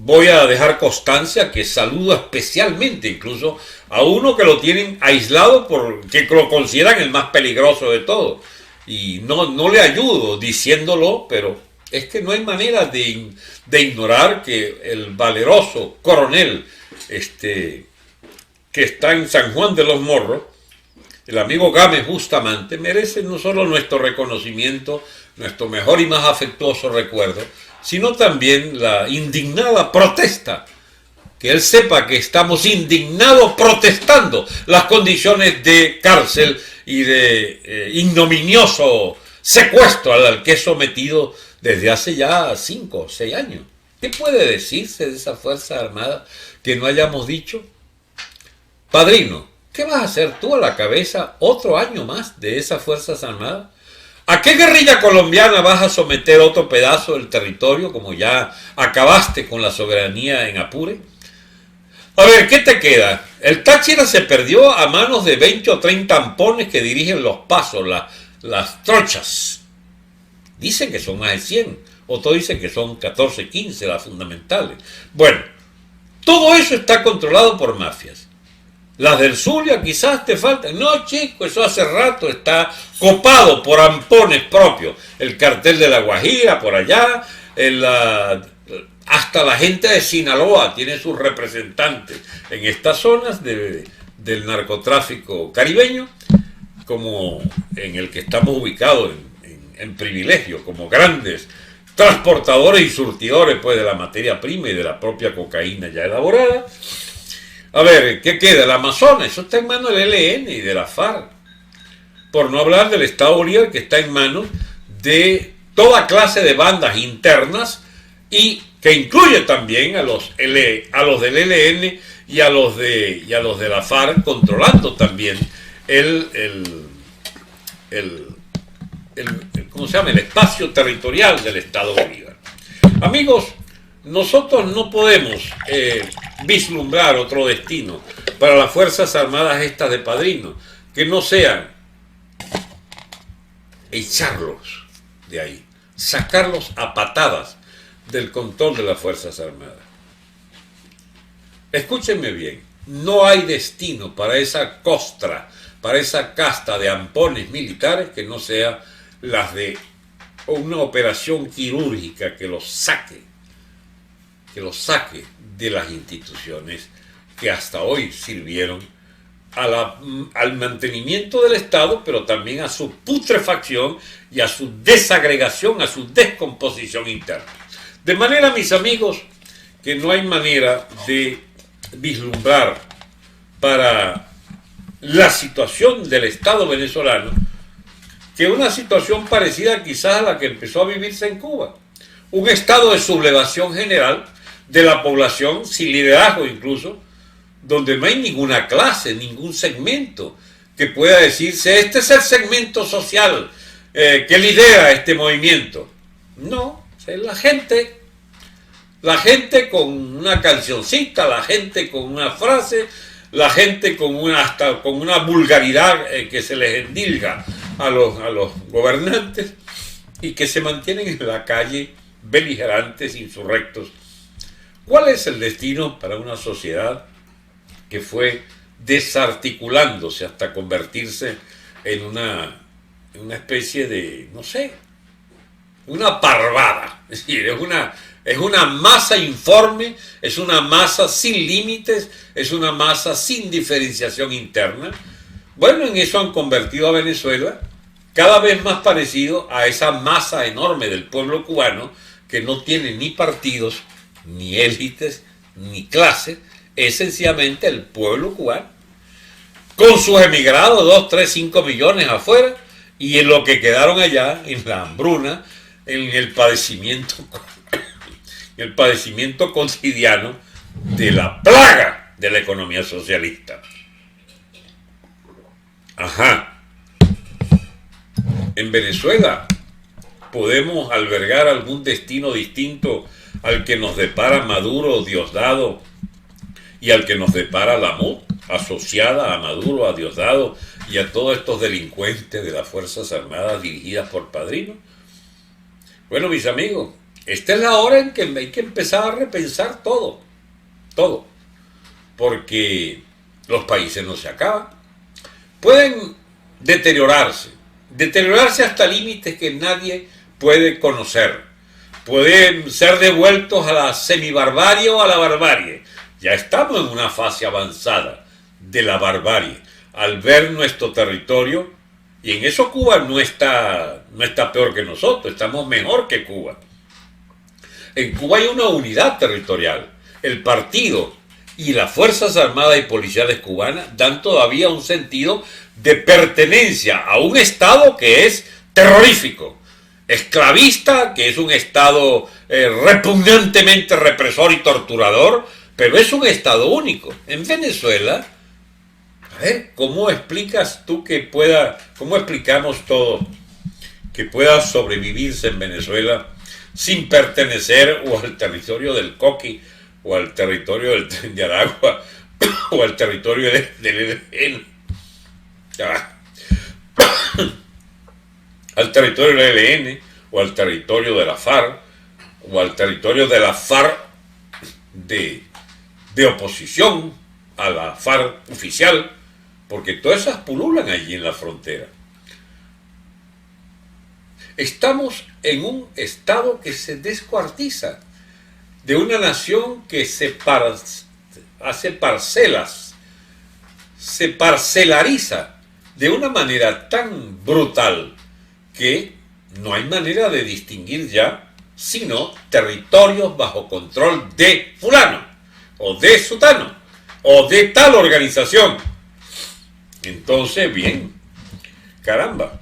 voy a dejar constancia que saludo especialmente incluso a uno que lo tienen aislado porque lo consideran el más peligroso de todos. Y no le ayudo diciéndolo, pero es que no hay manera de ignorar que el valeroso coronel que está en San Juan de los Morros, el amigo Gámez Bustamante, merece no solo nuestro reconocimiento, nuestro mejor y más afectuoso recuerdo, sino también la indignada protesta. Que él sepa que estamos indignados protestando las condiciones de cárcel y de ignominioso secuestro al que es sometido desde hace ya 5 o 6 años. ¿Qué puede decirse de esa Fuerza Armada que no hayamos dicho? Padrino, ¿qué vas a hacer tú a la cabeza otro año más de esas Fuerzas Armadas? ¿A qué guerrilla colombiana vas a someter otro pedazo del territorio como ya acabaste con la soberanía en Apure? A ver, ¿qué te queda? El Táchira se perdió a manos de 20 o 30 ampones que dirigen los pasos, las trochas. Dicen que son más de 100, otros dicen que son 14, 15 las fundamentales. Bueno, todo eso está controlado por mafias. Las del Zulia quizás te faltan. No, chico, eso hace rato está copado por ampones propios. El cartel de La Guajira por allá, hasta la gente de Sinaloa tiene sus representantes en estas zonas del narcotráfico caribeño, como en el que estamos ubicados en privilegio, como grandes transportadores y surtidores pues, de la materia prima y de la propia cocaína ya elaborada. A ver, ¿qué queda? El Amazonas, eso está en manos del ELN y de la FARC. Por no hablar del Estado Bolívar, que está en manos de toda clase de bandas internas y que incluye también a los del ELN y a los de la FARC, controlando también ¿cómo se llama? El espacio territorial del Estado Bolívar. Amigos, nosotros no podemos vislumbrar otro destino para las Fuerzas Armadas estas de Padrino que no sean echarlos de ahí, sacarlos a patadas del control de las Fuerzas Armadas. Escúchenme bien, no hay destino para esa costra, para esa casta de ampones militares que no sea las de una operación quirúrgica que los saque de las instituciones que hasta hoy sirvieron al mantenimiento del Estado, pero también a su putrefacción y a su desagregación, a su descomposición interna. De manera, mis amigos, que no hay manera de vislumbrar para la situación del Estado venezolano que una situación parecida quizás a la que empezó a vivirse en Cuba. Un estado de sublevación general de la población, sin liderazgo incluso, donde no hay ninguna clase, ningún segmento que pueda decirse, este es el segmento social que lidera este movimiento. No, es la gente con una cancioncita, la gente con una frase, la gente hasta con una vulgaridad que se les endilga a los gobernantes y que se mantienen en la calle beligerantes, insurrectos. ¿Cuál es el destino para una sociedad que fue desarticulándose hasta convertirse en una especie de, no sé, una parvada? Es decir, es una masa informe, es una masa sin límites, es una masa sin diferenciación interna. Bueno, en eso han convertido a Venezuela cada vez más parecido a esa masa enorme del pueblo cubano que no tiene ni partidos, ni élites, ni clases, es sencillamente el pueblo cubano, con sus emigrados, 2, 3, 5 millones afuera, y en lo que quedaron allá, en la hambruna, en el padecimiento cotidiano de la plaga de la economía socialista. Ajá. En Venezuela podemos albergar algún destino distinto al que nos depara Maduro, Diosdado, y al que nos depara la MUD, asociada a Maduro, a Diosdado y a todos estos delincuentes de las Fuerzas Armadas dirigidas por Padrino. Bueno, mis amigos, esta es la hora en que hay que empezar a repensar todo, todo, porque los países no se acaban. Pueden deteriorarse hasta límites que nadie puede conocer. Pueden ser devueltos a la semibarbarie o a la barbarie. Ya estamos en una fase avanzada de la barbarie al ver nuestro territorio, y en eso Cuba no está peor que nosotros, estamos mejor que Cuba. En Cuba hay una unidad territorial. El partido y las Fuerzas Armadas y Policiales cubanas dan todavía un sentido de pertenencia a un Estado que es terrorífico, esclavista, que es un Estado repugnantemente represor y torturador, pero es un Estado único. En Venezuela, a ver, ¿cómo explicas tú cómo explicamos todo, que pueda sobrevivirse en Venezuela sin pertenecer o al territorio del Coqui, o al territorio del Tren de Aragua, o al territorio del ELN, al territorio del ELN, o al territorio de la FARC, o al territorio de la FARC de oposición a la FARC oficial, porque todas esas pululan allí en la frontera? Estamos en un estado que se descuartiza, de una nación que hace parcelas, se parcelariza de una manera tan brutal que no hay manera de distinguir ya sino territorios bajo control de fulano, o de sutano, o de tal organización. Entonces, bien, caramba,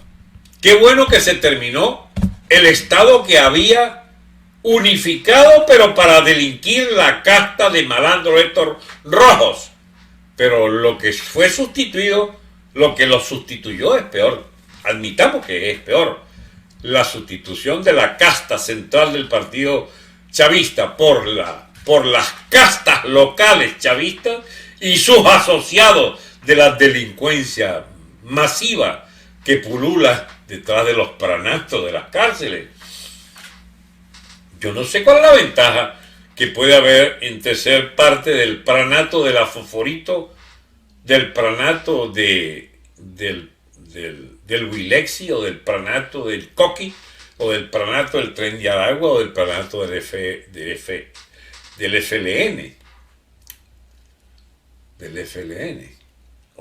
qué bueno que se terminó el Estado que había unificado, pero para delinquir la casta de malandros estos rojos. Pero lo que fue sustituido, lo que lo sustituyó es peor. Admitamos que es peor. La sustitución de la casta central del partido chavista por las castas locales chavistas y sus asociados de la delincuencia masiva que pulula detrás de los pranatos de las cárceles. Yo no sé cuál es la ventaja que puede haber entre ser parte del pranato de la Fosforito, del pranato del Wilexi, o del pranato del Coqui, o del pranato del Tren de Aragua, o del pranato del FLN,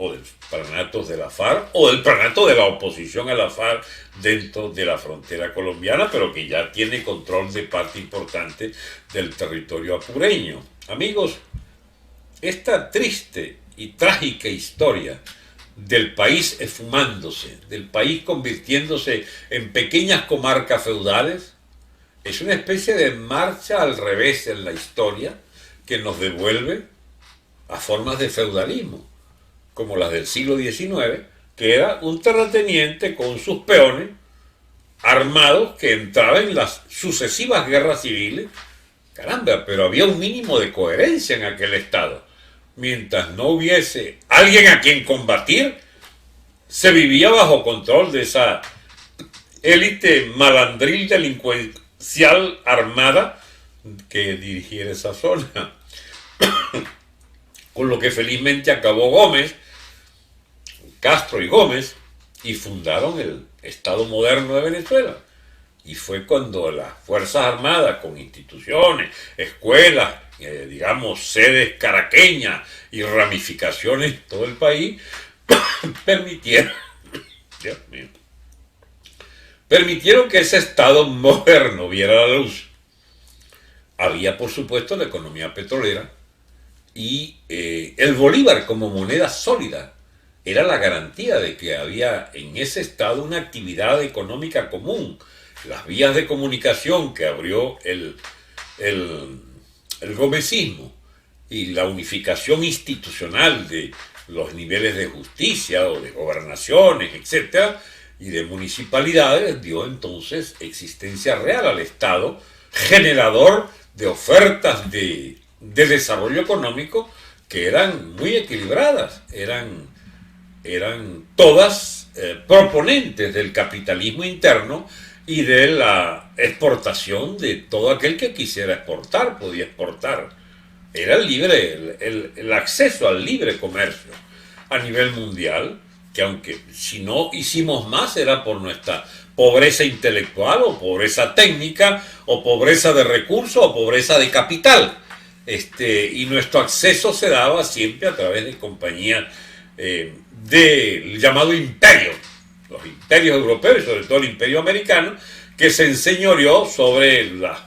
o del pranato de la FARC, o del pranato de la oposición a la FARC dentro de la frontera colombiana, pero que ya tiene control de parte importante del territorio apureño. Amigos, esta triste y trágica historia del país esfumándose, del país convirtiéndose en pequeñas comarcas feudales, es una especie de marcha al revés en la historia que nos devuelve a formas de feudalismo, como las del siglo XIX, que era un terrateniente con sus peones armados que entraban en las sucesivas guerras civiles. Caramba, pero había un mínimo de coherencia en aquel estado. Mientras no hubiese alguien a quien combatir, se vivía bajo control de esa élite malandril delincuencial armada que dirigiera esa zona. Con lo que felizmente acabó Gómez, Castro y Gómez, y fundaron el Estado moderno de Venezuela. Y fue cuando las Fuerzas Armadas, con instituciones, escuelas, digamos, sedes caraqueñas y ramificaciones en todo el país, permitieron que ese Estado moderno viera la luz. Había, por supuesto, la economía petrolera, y el bolívar como moneda sólida era la garantía de que había en ese estado una actividad económica común. Las vías de comunicación que abrió el gomecismo y la unificación institucional de los niveles de justicia o de gobernaciones, etcétera, y de municipalidades, dio entonces existencia real al Estado, generador de ofertas de desarrollo económico que eran muy equilibradas, eran todas proponentes del capitalismo interno y de la exportación de todo aquel que quisiera exportar, podía exportar. Era el libre, el acceso al libre comercio a nivel mundial, que aunque si no hicimos más era por nuestra pobreza intelectual o pobreza técnica o pobreza de recursos o pobreza de capital. Y nuestro acceso se daba siempre a través de compañías del llamado imperio, los imperios europeos y sobre todo el imperio americano, que se enseñoreó sobre las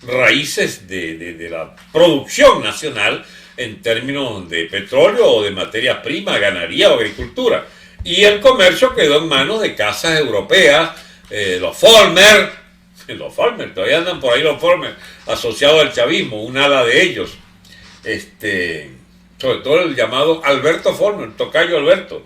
raíces de la producción nacional en términos de petróleo o de materia prima, ganadería o agricultura. Y el comercio quedó en manos de casas europeas, los Follmer, todavía andan por ahí los Follmer, asociados al chavismo, un ala de ellos, sobre todo el llamado Alberto Follmer, el tocayo Alberto,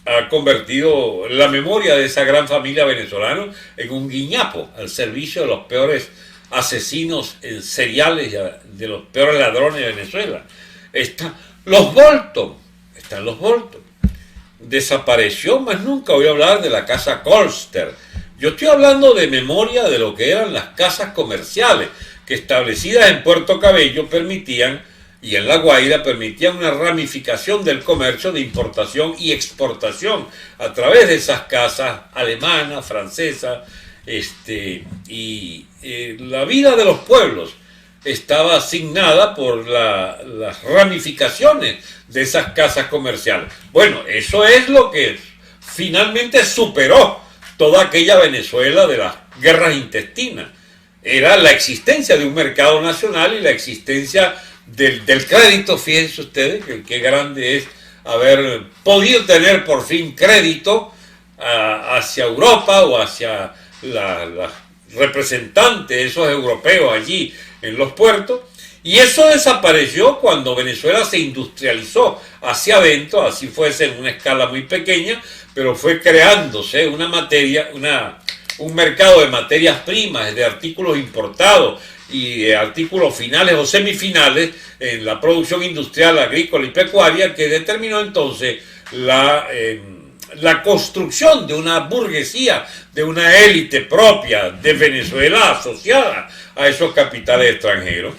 ha convertido la memoria de esa gran familia venezolana en un guiñapo al servicio de los peores asesinos seriales, de los peores ladrones de Venezuela. Están los Bolton. Desapareció, más nunca voy a hablar de la casa Colster. Yo estoy hablando de memoria de lo que eran las casas comerciales, que establecidas en Puerto Cabello permitían, y en La Guaira permitían una ramificación del comercio de importación y exportación a través de esas casas alemanas, francesas, la vida de los pueblos estaba asignada por las ramificaciones de esas casas comerciales. Bueno, eso es lo que finalmente superó toda aquella Venezuela de las guerras intestinas. Era la existencia de un mercado nacional y la existencia del crédito. Fíjense ustedes que qué grande es haber podido tener por fin crédito hacia Europa o hacia las representantes, esos europeos allí en los puertos, y eso desapareció cuando Venezuela se industrializó hacia adentro, así fuese en una escala muy pequeña, pero fue creándose un mercado de materias primas, de artículos importados y de artículos finales o semifinales en la producción industrial, agrícola y pecuaria, que determinó entonces la construcción de una burguesía, de una élite propia de Venezuela asociada a esos capitales extranjeros,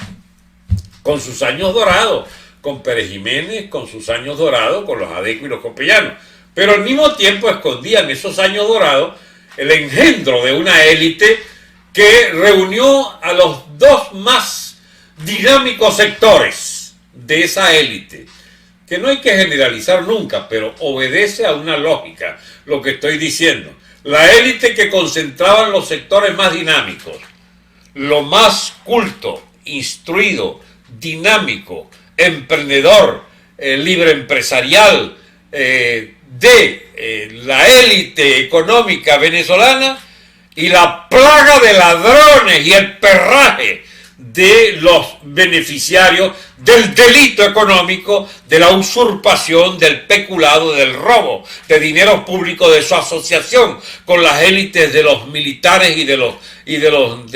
con sus años dorados, con Pérez Jiménez, con sus años dorados, con los Adeco y los Copellanos, pero al mismo tiempo escondían esos años dorados el engendro de una élite que reunió a los dos más dinámicos sectores de esa élite, que no hay que generalizar nunca, pero obedece a una lógica lo que estoy diciendo. La élite que concentraban los sectores más dinámicos, lo más culto, instruido, dinámico, emprendedor, libre empresarial, de la élite económica venezolana, y la plaga de ladrones y el perraje de los beneficiarios del delito económico, de la usurpación, del peculado, del robo de dinero público, de su asociación con las élites de los militares y de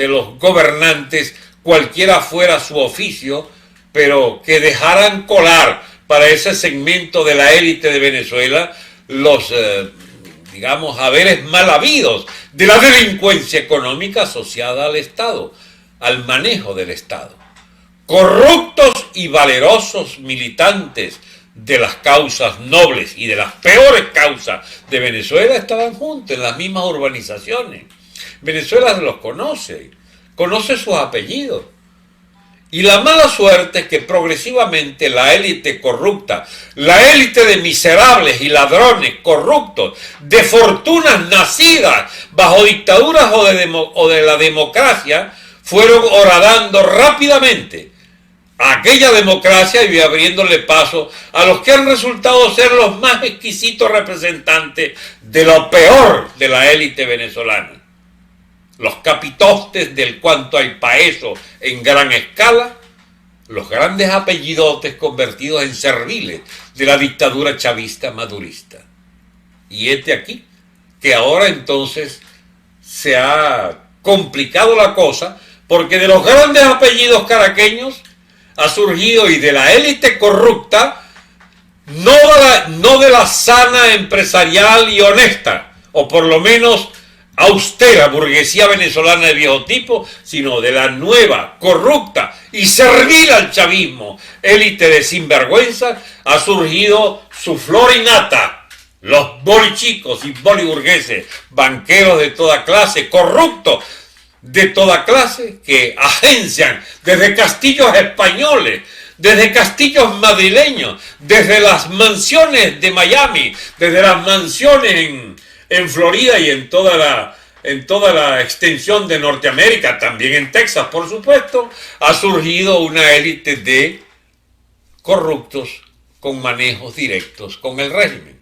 los gobernantes, cualquiera fuera su oficio, pero que dejaran colar para ese segmento de la élite de Venezuela los digamos, haberes mal habidos de la delincuencia económica asociada al Estado, al manejo del Estado. Corruptos y valerosos militantes de las causas nobles y de las peores causas de Venezuela estaban juntos en las mismas urbanizaciones. Venezuela los conoce sus apellidos. Y la mala suerte es que progresivamente la élite corrupta, la élite de miserables y ladrones corruptos, de fortunas nacidas bajo dictaduras o de la democracia, fueron horadando rápidamente a aquella democracia y abriéndole paso a los que han resultado ser los más exquisitos representantes de lo peor de la élite venezolana. Los capitostes del cuanto al paeso en gran escala, los grandes apellidotes convertidos en serviles de la dictadura chavista madurista. Y aquí, que ahora entonces se ha complicado la cosa, porque de los grandes apellidos caraqueños ha surgido, y de la élite corrupta, no de la sana empresarial y honesta, o por lo menos austera burguesía venezolana de viejo tipo, sino de la nueva, corrupta y servil al chavismo, élite de sinvergüenza, ha surgido su flor innata, los bolichicos y boliburgueses, banqueros de toda clase, corruptos de toda clase, que agencian desde castillos españoles, desde castillos madrileños, desde las mansiones de Miami, desde las mansiones en Florida y en toda la extensión de Norteamérica, también en Texas, por supuesto, ha surgido una élite de corruptos con manejos directos con el régimen.